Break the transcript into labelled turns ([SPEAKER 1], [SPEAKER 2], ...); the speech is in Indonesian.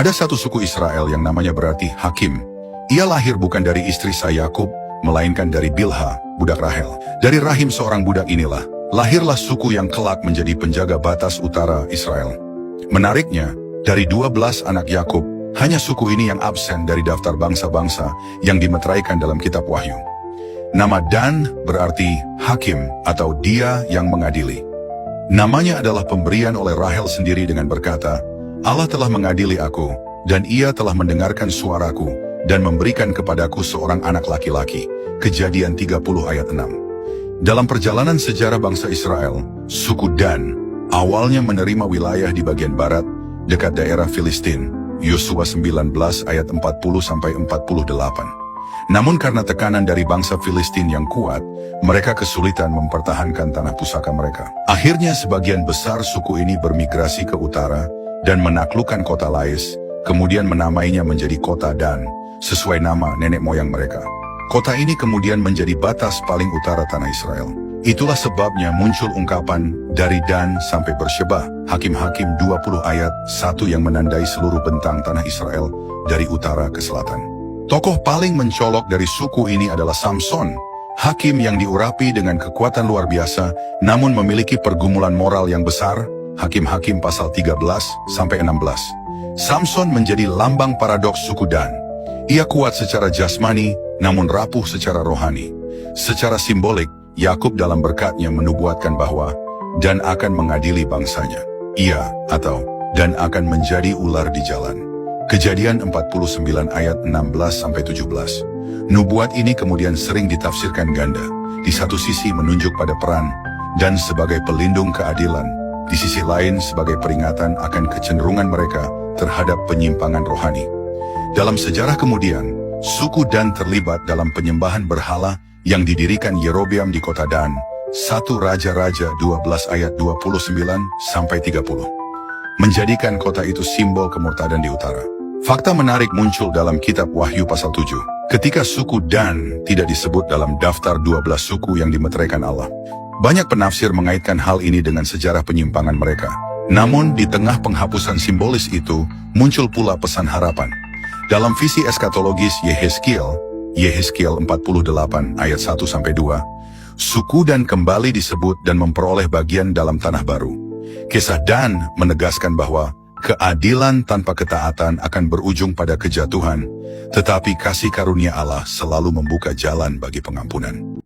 [SPEAKER 1] Ada satu suku Israel yang namanya berarti Hakim. Ia lahir bukan dari istri saya Yakub, melainkan dari Bilha, budak Rahel. Dari rahim seorang budak inilah, lahirlah suku yang kelak menjadi penjaga batas utara Israel. Menariknya, dari 12 anak Yakub, hanya suku ini yang absen dari daftar bangsa-bangsa yang dimeteraikan dalam kitab Wahyu. Nama Dan berarti Hakim atau dia yang mengadili. Namanya adalah pemberian oleh Rahel sendiri dengan berkata, Allah telah mengadili aku, dan ia telah mendengarkan suaraku, dan memberikan kepadaku seorang anak laki-laki. Kejadian 30 ayat 6. Dalam perjalanan sejarah bangsa Israel, suku Dan awalnya menerima wilayah di bagian barat, dekat daerah Filistin, Yosua 19 ayat 40-48. Namun karena tekanan dari bangsa Filistin yang kuat, mereka kesulitan mempertahankan tanah pusaka mereka. Akhirnya sebagian besar suku ini bermigrasi ke utara dan menaklukkan kota Lais, kemudian menamainya menjadi kota Dan, sesuai nama nenek moyang mereka. Kota ini kemudian menjadi batas paling utara tanah Israel. Itulah sebabnya muncul ungkapan dari Dan sampai Bersyeba, Hakim-Hakim 20 ayat 1 yang menandai seluruh bentang tanah Israel dari utara ke selatan. Tokoh paling mencolok dari suku ini adalah Samson, hakim yang diurapi dengan kekuatan luar biasa, namun memiliki pergumulan moral yang besar, Hakim-Hakim pasal 13-16. Samson menjadi lambang paradoks suku Dan. Ia kuat secara jasmani, namun rapuh secara rohani. Secara simbolik, Yakub dalam berkatnya menubuatkan bahwa Dan akan mengadili bangsanya. Ia atau Dan akan menjadi ular di jalan. Kejadian 49 ayat 16-17. Nubuat ini kemudian sering ditafsirkan ganda. Di satu sisi menunjuk pada peran Dan sebagai pelindung keadilan, di sisi lain sebagai peringatan akan kecenderungan mereka terhadap penyimpangan rohani. Dalam sejarah kemudian, suku Dan terlibat dalam penyembahan berhala yang didirikan Yerobeam di kota Dan, 1 Raja-Raja 12 ayat 29-30. Menjadikan kota itu simbol kemurtadan di utara. Fakta menarik muncul dalam kitab Wahyu pasal 7, ketika suku Dan tidak disebut dalam daftar 12 suku yang dimeteraikan Allah. Banyak penafsir mengaitkan hal ini dengan sejarah penyimpangan mereka. Namun di tengah penghapusan simbolis itu, muncul pula pesan harapan. Dalam visi eskatologis Yehezkiel 48 ayat 1-2, suku Dan kembali disebut dan memperoleh bagian dalam tanah baru. Kisah Dan menegaskan bahwa keadilan tanpa ketaatan akan berujung pada kejatuhan, tetapi kasih karunia Allah selalu membuka jalan bagi pengampunan.